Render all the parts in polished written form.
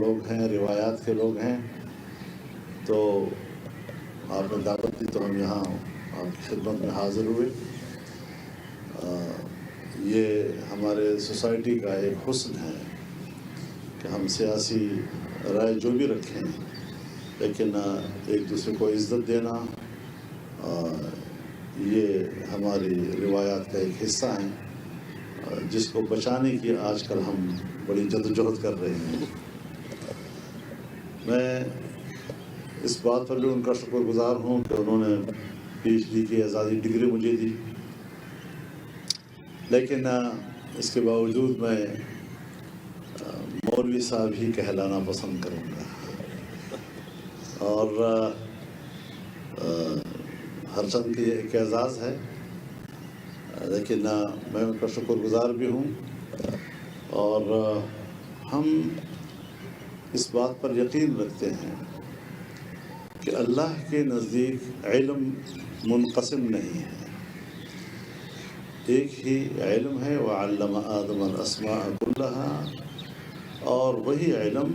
لوگ ہیں، روایات کے لوگ ہیں، تو آپ نے دعوت دی تو ہم یہاں آپ کی خدمت میں حاضر ہوئے۔ یہ ہمارے سوسائٹی کا ایک حسن ہے کہ ہم سیاسی رائے جو بھی رکھیں لیکن ایک دوسرے کو عزت دینا یہ ہماری روایات کا ایک حصہ ہیں، جس کو بچانے کی آج کل ہم بڑی جدوجہد کر رہے ہیں۔ میں اس بات پر بھی ان کا شکر گزار ہوں کہ انہوں نے پی ایچ ڈی کی آزادی ڈگری مجھے دی، لیکن اس کے باوجود میں مولوی صاحب ہی کہلانا پسند کروں گا، اور ہر چند کی ایک اعزاز ہے، لیکن میں ان کا شکر گزار بھی ہوں، اور ہم اس بات پر یقین رکھتے ہیں کہ اللہ کے نزدیک علم منقسم نہیں ہے، ایک ہی علم ہے، وَعَلَّمَ آدَمَ الْأَسْمَاءَ كُلَّهَا، اور وہی علم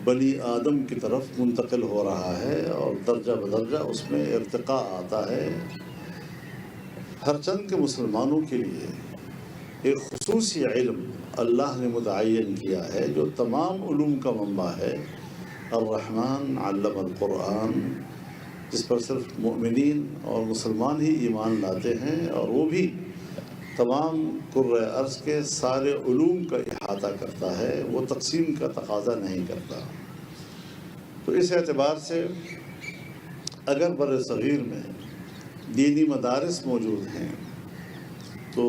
بنی آدم کی طرف منتقل ہو رہا ہے اور درجہ بدرجہ اس میں ارتقاء آتا ہے۔ ہر چند کے مسلمانوں کے لیے ایک خصوصی علم اللہ نے متعین کیا ہے جو تمام علوم کا منبع ہے، الرحمن علم القرآن، جس پر صرف مؤمنین اور مسلمان ہی ایمان لاتے ہیں، اور وہ بھی تمام قرۂ ارض کے سارے علوم کا احاطہ کرتا ہے، وہ تقسیم کا تقاضا نہیں کرتا۔ تو اس اعتبار سے اگر بر صغیر میں دینی مدارس موجود ہیں تو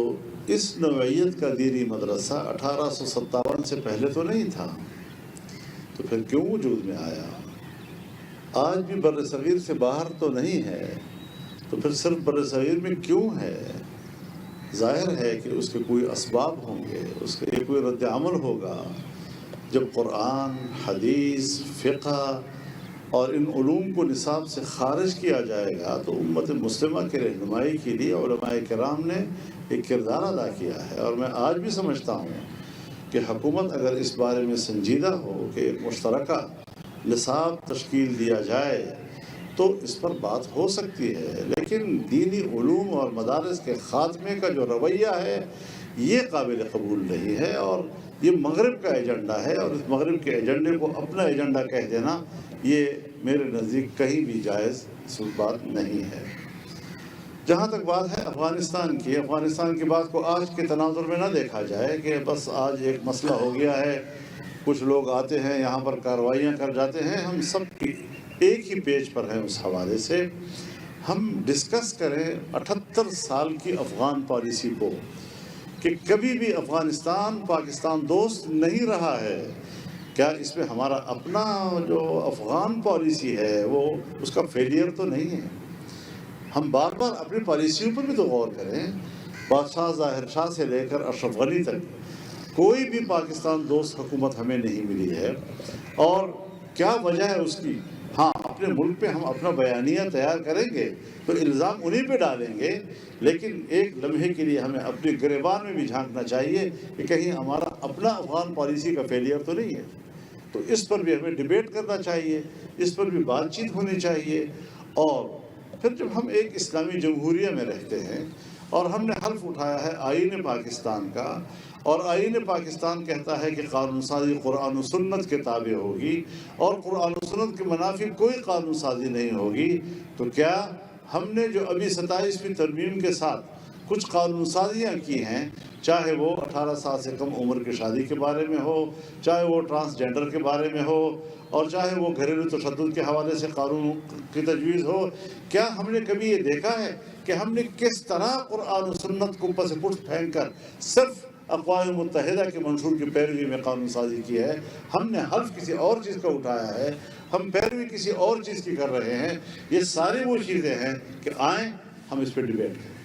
اس نوعیت کا دینی مدرسہ 1857 سے پہلے تو نہیں تھا، تو پھر کیوں وجود میں آیا؟ آج بھی بر صغیر سے باہر تو نہیں ہے، تو پھر صرف بر صغیر میں کیوں ہے؟ ظاہر ہے کہ اس کے کوئی اسباب ہوں گے، اس کے کوئی رد عمل ہوگا۔ جب قرآن، حدیث، فقہ اور ان علوم کو نصاب سے خارج کیا جائے گا تو امت مسلمہ کے رہنمائی کے لیے علماء کرام نے ایک کردار ادا کیا ہے، اور میں آج بھی سمجھتا ہوں کہ حکومت اگر اس بارے میں سنجیدہ ہو کہ ایک مشترکہ نصاب تشکیل دیا جائے تو اس پر بات ہو سکتی ہے، لیکن دینی علوم اور مدارس کے خاتمے کا جو رویہ ہے یہ قابل قبول نہیں ہے، اور یہ مغرب کا ایجنڈا ہے، اور اس مغرب کے ایجنڈے کو اپنا ایجنڈا کہہ دینا یہ میرے نزدیک کہیں بھی جائز بات نہیں ہے۔ جہاں تک بات ہے افغانستان کی بات کو آج کے تناظر میں نہ دیکھا جائے کہ بس آج ایک مسئلہ ہو گیا ہے، کچھ لوگ آتے ہیں یہاں پر کارروائیاں کر جاتے ہیں، ہم سب کی ایک ہی پیج پر ہیں۔ اس حوالے سے ہم ڈسکس کریں 78 سال کی افغان پالیسی کو، کہ کبھی بھی افغانستان پاکستان دوست نہیں رہا ہے، کیا اس میں ہمارا اپنا جو افغان پالیسی ہے وہ اس کا فیلئر تو نہیں ہے؟ ہم بار بار اپنی پالیسیوں پر بھی تو غور کریں۔ بادشاہ ظاہر شاہ سے لے کر اشرف غنی تک کوئی بھی پاکستان دوست حکومت ہمیں نہیں ملی ہے، اور کیا وجہ ہے اس کی؟ ہاں، اپنے ملک پہ ہم اپنا بیانیہ تیار کریں گے تو الزام انہی پہ ڈالیں گے، لیکن ایک لمحے کے لیے ہمیں اپنے گریبان میں بھی جھانکنا چاہیے کہ کہیں ہمارا اپنا افغان پالیسی کا فیلئر تو نہیں ہے۔ تو اس پر بھی ہمیں ڈیبیٹ کرنا چاہیے، اس پر بھی بات چیت ہونی چاہیے۔ اور پھر جب ہم ایک اسلامی جمہوریہ میں رہتے ہیں اور ہم نے حلف اٹھایا ہے آئین پاکستان کا، اور آئین پاکستان کہتا ہے کہ قانون سازی قرآن و سنت کے تابع ہوگی، اور قرآن و سنت کے منافی کوئی قانون سازی نہیں ہوگی، تو کیا ہم نے جو ابھی 27ویں ترمیم کے ساتھ کچھ قانون سازیاں کی ہیں، چاہے وہ 18 سال سے کم عمر کی شادی کے بارے میں ہو، چاہے وہ ٹرانسجنڈر کے بارے میں ہو، اور چاہے وہ گھریلو تشدد کے حوالے سے قانون کی تجویز ہو، کیا ہم نے کبھی یہ دیکھا ہے کہ ہم نے کس طرح قرآن و سنت کو پس پشت پھینک کر صرف اقوام متحدہ کے منشور کی پیروی میں قانون سازی کی ہے؟ ہم نے حلف کسی اور چیز کا اٹھایا ہے، ہم پیروی کسی اور چیز کی کر رہے ہیں۔ یہ ساری وہ چیزیں ہیں کہ آئیں ہم اس پہ ڈیبیٹ کریں۔